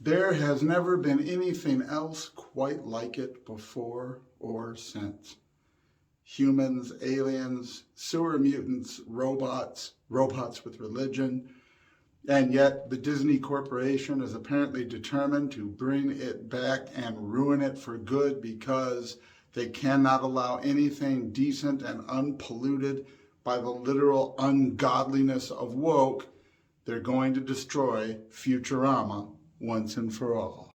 There has never been anything else quite like it before or since. Humans, aliens, sewer mutants, robots with religion, and yet the Disney Corporation is apparently determined to bring it back and ruin it for good because they cannot allow anything decent and unpolluted by the literal ungodliness of woke. They're going to destroy Futurama once and for all.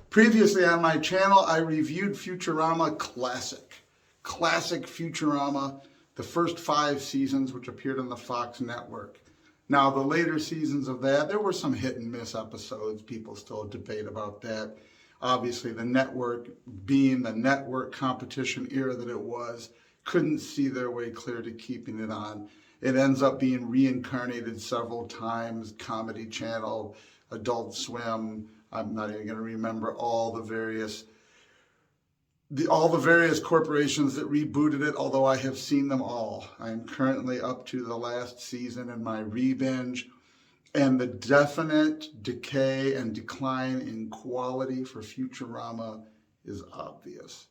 Previously on my channel, I reviewed Futurama Classic. Classic Futurama, the first 5 seasons, which appeared on the Fox network. Now, the later seasons of that, there were some hit and miss episodes. People still debate about that. Obviously, the network, being the network competition era that it was, couldn't see their way clear to keeping it on. It ends up being reincarnated several times. Comedy Channel, Adult Swim. I'm not even going to remember all the various corporations that rebooted it, although I have seen them all. I am currently up to the last season in my re-binge, and the definite decay and decline in quality for Futurama is obvious.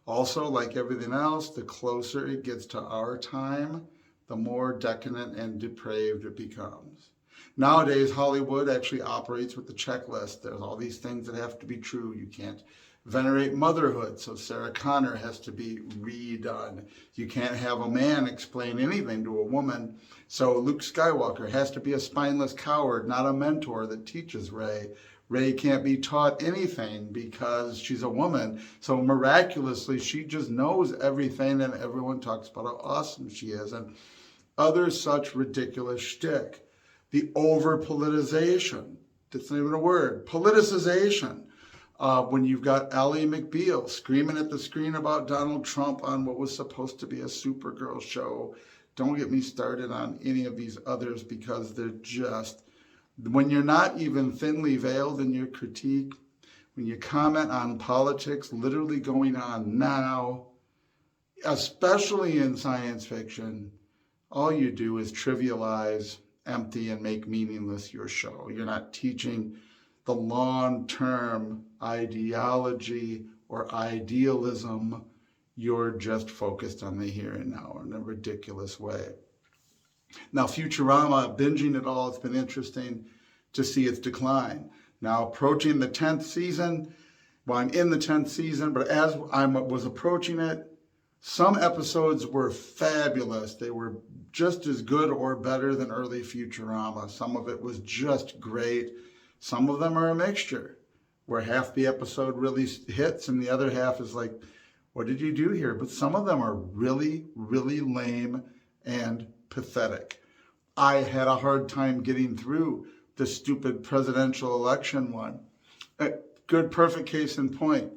Also, like everything else, the closer it gets to our time, the more decadent and depraved it becomes. Nowadays, Hollywood actually operates with the checklist. There's all these things that have to be true. You can't venerate motherhood, so Sarah Connor has to be redone. You can't have a man explain anything to a woman, so Luke Skywalker has to be a spineless coward, not a mentor that teaches Rey. Rey can't be taught anything because she's a woman, so miraculously she just knows everything, and everyone talks about how awesome she is, and other such ridiculous shtick. The over-politicization, that's not even a word, politicization. When you've got Ally McBeal screaming at the screen about Donald Trump on what was supposed to be a Supergirl show. Don't get me started on any of these others because they're just, when you're not even thinly veiled in your critique, when you comment on politics literally going on now, especially in science fiction, all you do is trivialize, empty, and make meaningless your show. You're not teaching the long-term ideology or idealism. You're just focused on the here and now in a ridiculous way. Now, Futurama, binging it all, it's been interesting to see its decline. Now, approaching the 10th season, well, I'm in the 10th season, but as I was approaching it, some episodes were fabulous. They were just as good or better than early Futurama. Some of it was just great. Some of them are a mixture, where half the episode really hits and the other half is like, what did you do here? But some of them are really, really lame and pathetic. I had a hard time getting through the stupid presidential election one. A good, perfect case in point.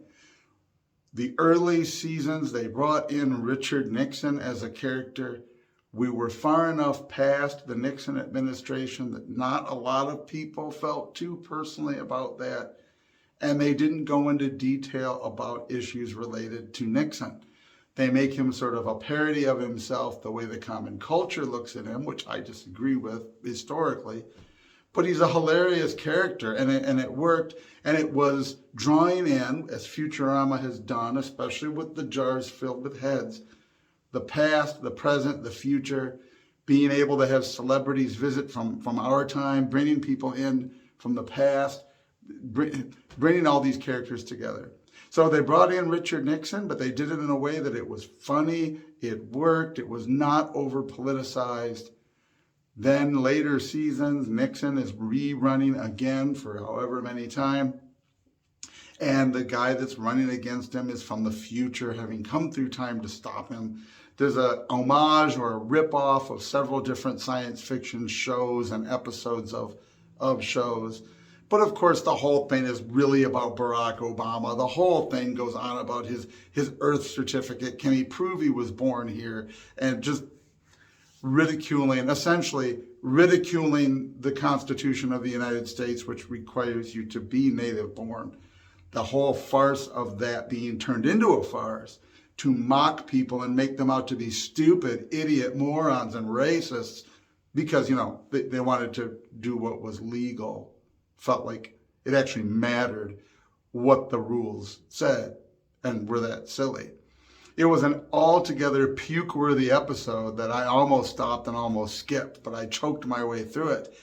The early seasons, they brought in Richard Nixon as a character. We were far enough past the Nixon administration that not a lot of people felt too personally about that. And they didn't go into detail about issues related to Nixon. They make him sort of a parody of himself, the way the common culture looks at him, which I disagree with historically. But he's a hilarious character, and it worked, and it was drawing in, as Futurama has done, especially with the jars filled with heads, the past, the present, the future, being able to have celebrities visit from our time, bringing people in from the past, bringing all these characters together. So they brought in Richard Nixon, but they did it in a way that it was funny, it worked, it was not over-politicized. Then later seasons, Nixon is rerunning again for however many time. And the guy that's running against him is from the future, having come through time to stop him. There's a homage or a ripoff of several different science fiction shows and episodes of shows. But of course, the whole thing is really about Barack Obama. The whole thing goes on about his Earth certificate. Can he prove he was born here? And just essentially ridiculing the Constitution of the United States, which requires you to be native born. The whole farce of that being turned into a farce to mock people and make them out to be stupid, idiot morons and racists because, they wanted to do what was legal, felt like it actually mattered what the rules said, and were that silly. It was an altogether puke-worthy episode that I almost stopped and almost skipped, but I choked my way through it.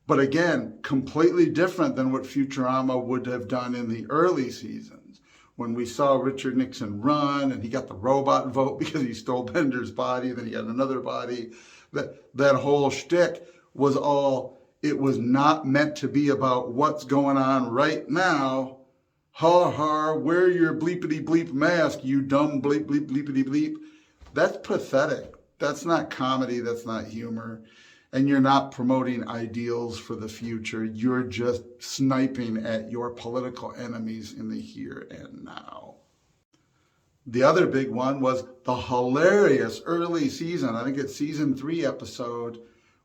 But again, completely different than what Futurama would have done in the early seasons, when we saw Richard Nixon run and he got the robot vote because he stole Bender's body, then he got another body. That whole shtick was it was not meant to be about what's going on right now. Ha ha, wear your bleepity bleep mask, you dumb bleep bleep bleepity bleep. That's pathetic. That's not comedy, that's not humor. And you're not promoting ideals for the future. You're just sniping at your political enemies in the here and now. The other big one was the hilarious early season, I think it's season 3 episode,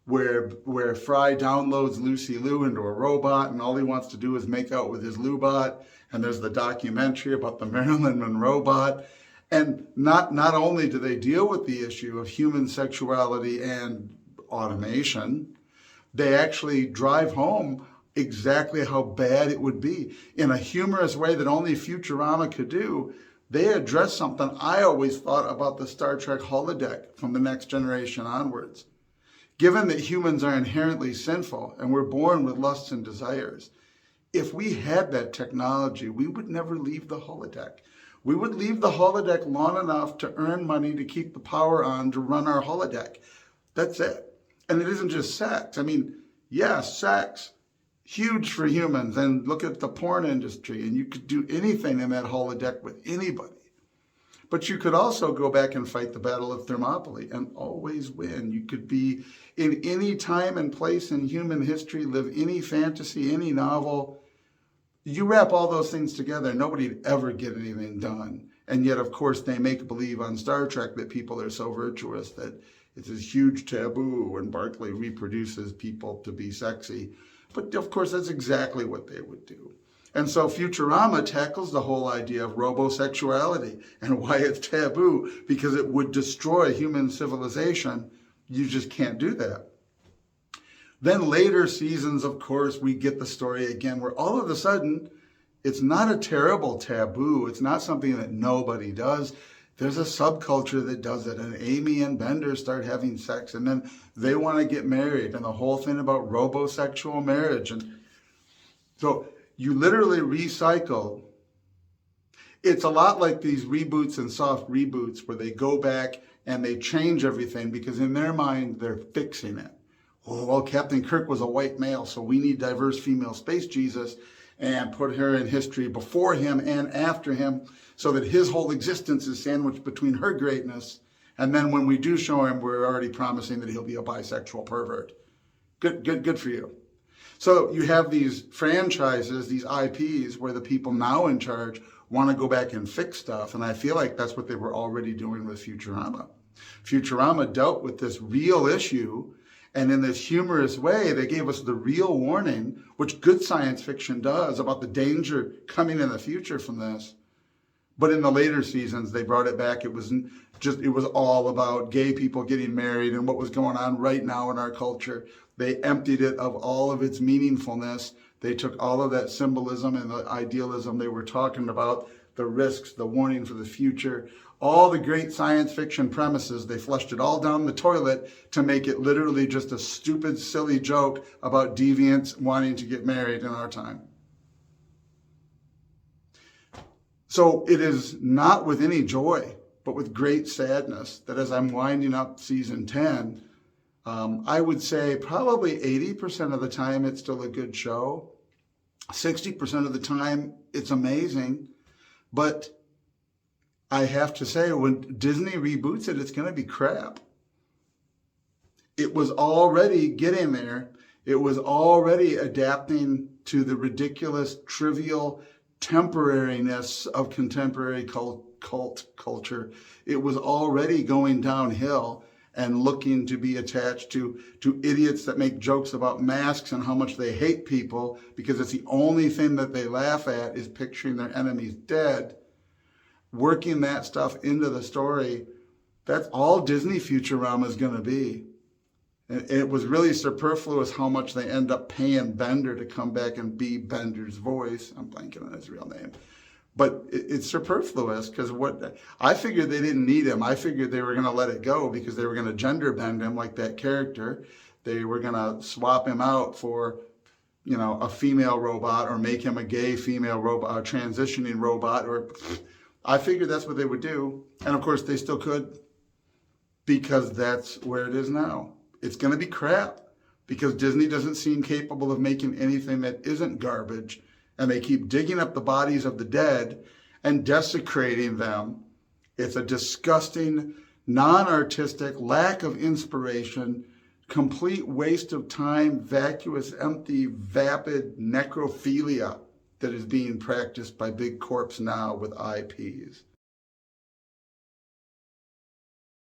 where Fry downloads Lucy Liu into a robot and all he wants to do is make out with his Lubot. And there's the documentary about the Marilyn Monroe bot. And not only do they deal with the issue of human sexuality and automation, they actually drive home exactly how bad it would be. In a humorous way that only Futurama could do, they address something I always thought about the Star Trek holodeck from the Next Generation onwards. Given that humans are inherently sinful and we're born with lusts and desires, if we had that technology, we would never leave the holodeck. We would leave the holodeck long enough to earn money to keep the power on to run our holodeck. That's it. And it isn't just sex. I mean, yes, sex, huge for humans. And look at the porn industry, and you could do anything in that holodeck with anybody. But you could also go back and fight the Battle of Thermopylae and always win. You could be in any time and place in human history, live any fantasy, any novel. You wrap all those things together, nobody'd ever get anything done. And yet, of course, they make believe on Star Trek that people are so virtuous that it's this huge taboo when Barclay reproduces people to be sexy. But of course, that's exactly what they would do. And so Futurama tackles the whole idea of robosexuality and why it's taboo, because it would destroy human civilization. You just can't do that. Then later seasons, of course, we get the story again where all of a sudden, it's not a terrible taboo. It's not something that nobody does. There's a subculture that does it, and Amy and Bender start having sex, and then they want to get married, and the whole thing about robosexual marriage. And so you literally recycle. It's a lot like these reboots and soft reboots where they go back and they change everything because in their mind, they're fixing it. Oh, well, Captain Kirk was a white male, so we need diverse female space Jesus and put her in history before him and after him so that his whole existence is sandwiched between her greatness. And then when we do show him, we're already promising that he'll be a bisexual pervert. Good for you. So you have these franchises, these IPs, where the people now in charge want to go back and fix stuff. And I feel like that's what they were already doing with Futurama. Futurama dealt with this real issue, and in this humorous way, they gave us the real warning, which good science fiction does, about the danger coming in the future from this. But in the later seasons, they brought it back. It was all about gay people getting married and what was going on right now in our culture. They emptied it of all of its meaningfulness. They took all of that symbolism and the idealism they were talking about, the risks, the warning for the future, all the great science fiction premises, they flushed it all down the toilet to make it literally just a stupid, silly joke about deviants wanting to get married in our time. So it is not with any joy, but with great sadness that as I'm winding up season 10, I would say probably 80% of the time it's still a good show. 60% of the time it's amazing. But I have to say, when Disney reboots it, it's going to be crap. It was already getting there. It was already adapting to the ridiculous, trivial temporariness of contemporary cult culture. It was already going downhill and looking to be attached to idiots that make jokes about masks and how much they hate people because it's the only thing that they laugh at is picturing their enemies dead. Working that stuff into the story, that's all Disney Futurama is going to be. And it was really superfluous how much they end up paying Bender to come back and be Bender's voice. I'm blanking on his real name. But it's superfluous because what I figured they didn't need him. I figured they were going to let it go because they were going to gender bend him like that character. They were going to swap him out for, you know, a female robot or make him a gay female robot, a transitioning robot. Or I figured that's what they would do. And of course, they still could because that's where it is now. It's going to be crap because Disney doesn't seem capable of making anything that isn't garbage. And they keep digging up the bodies of the dead and desecrating them. It's a disgusting, non-artistic, lack of inspiration, complete waste of time, vacuous, empty, vapid necrophilia that is being practiced by big corps now with IPs.